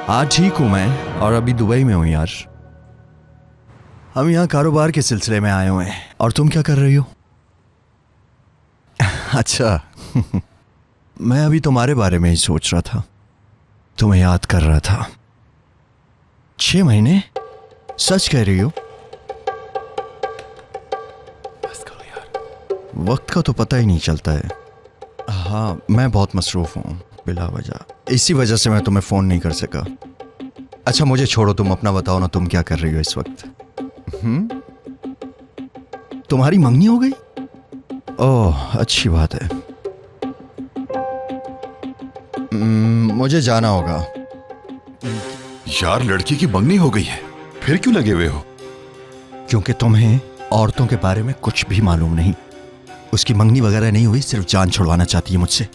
हाँ ठीक हूँ मैं, और अभी दुबई में हूँ यार। हम यहाँ कारोबार के सिलसिले में आए हुए हैं। और तुम क्या कर रही हो? अच्छा मैं अभी तुम्हारे बारे में ही सोच रहा था, तुम्हें याद कर रहा था। 6 महीने? सच कह रही हो? बस करो यार, वक्त का तो पता ही नहीं चलता है। हाँ मैं बहुत मसरूफ हूँ बिला वजह, इसी वजह से मैं तुम्हें फ़ोन नहीं कर सका। अच्छा मुझे छोड़ो, तुम अपना बताओ ना, तुम क्या कर रही हो इस वक्त? तुम्हारी मंगनी हो गई? ओह अच्छी बात है। मुझे जाना होगा। यार लड़की की मंगनी हो गई है, फिर क्यों लगे हुए हो? क्योंकि तुम्हें औरतों के बारे में कुछ भी मालूम नहीं। उसकी मंगनी वगैरह नहीं हुई, सिर्फ जान छुड़वाना चाहती है मुझसे।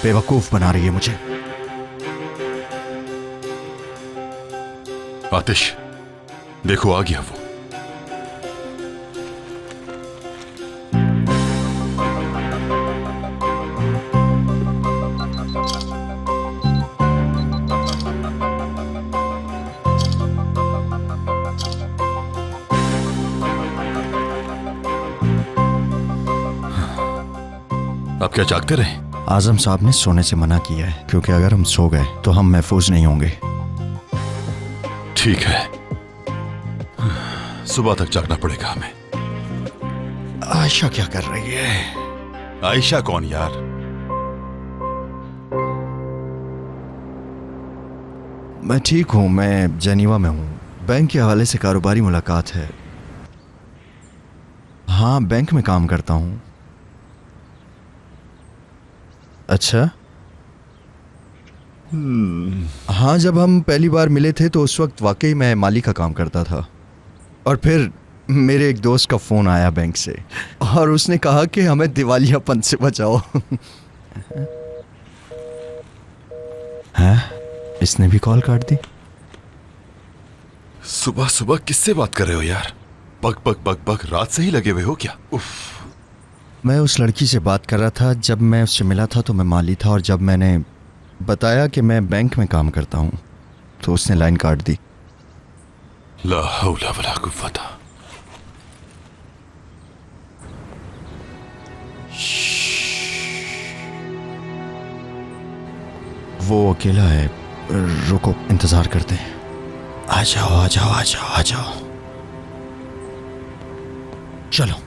बेवकूफ बना रही है मुझे। आतिश देखो आ गया वो। आप क्या जागते रहे? आजम साहब ने सोने से मना किया है, क्योंकि अगर हम सो गए तो हम महफूज नहीं होंगे। ठीक है, सुबह तक जागना पड़ेगा हमें। आयशा क्या कर रही है? आयशा कौन यार? मैं ठीक हूँ, मैं जेनीवा में हूँ। बैंक के हवाले से कारोबारी मुलाकात है। हाँ बैंक में काम करता हूँ। अच्छा हाँ, जब हम पहली बार मिले थे तो उस वक्त वाकई मैं माली का काम करता था। और फिर मेरे एक दोस्त का फ़ोन आया बैंक से, और उसने कहा कि हमें दिवालियापन से बचाओ। हैं? इसने भी कॉल काट दी। सुबह सुबह किससे बात कर रहे हो यार? पग पग पग पग, रात से ही लगे हुए हो क्या? उफ। मैं उस लड़की से बात कर रहा था। जब मैं उससे मिला था तो मैं माली था, और जब मैंने बताया कि मैं बैंक में काम करता हूँ तो उसने लाइन काट दी। ला हौला वला कुव्वता। वो अकेला है, रुको इंतज़ार करते हैं। आ जाओ आ जाओ आ जाओ आ जाओ, चलो।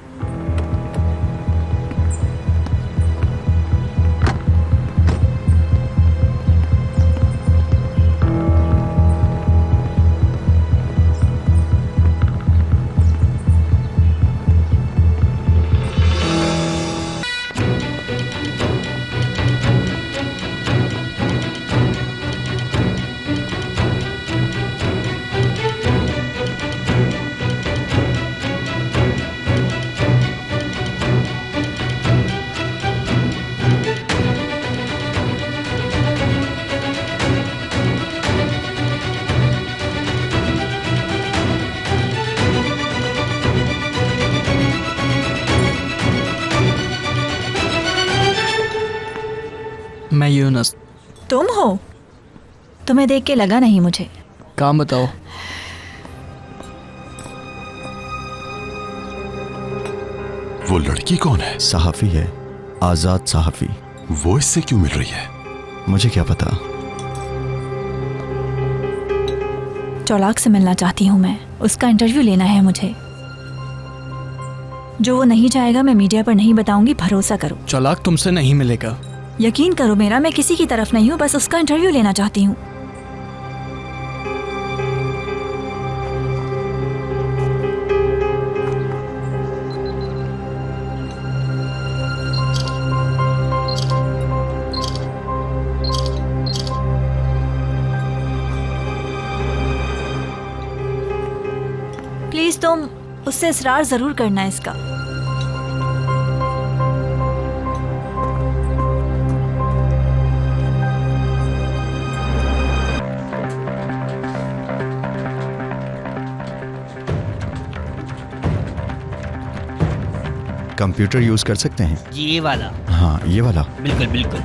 मैं यूनुस। तुम हो? तुम्हें देख के लगा नहीं मुझे। काम बताओ। वो लड़की कौन है? सहाफ़ी है, आज़ाद सहाफ़ी। वो इससे क्यों मिल रही है? मुझे क्या पता। चौलाक से मिलना चाहती हूँ मैं, उसका इंटरव्यू लेना है मुझे। जो वो नहीं चाहेगा मैं मीडिया पर नहीं बताऊंगी, भरोसा करो। चौलाक तुमसे नहीं मिलेगा। यकीन करो मेरा, मैं किसी की तरफ नहीं हूँ, बस उसका इंटरव्यू लेना चाहती हूँ। प्लीज तुम उससे इसरार जरूर करना इसका। कंप्यूटर यूज़ कर सकते हैं? ये वाला? हाँ ये वाला। बिल्कुल बिल्कुल।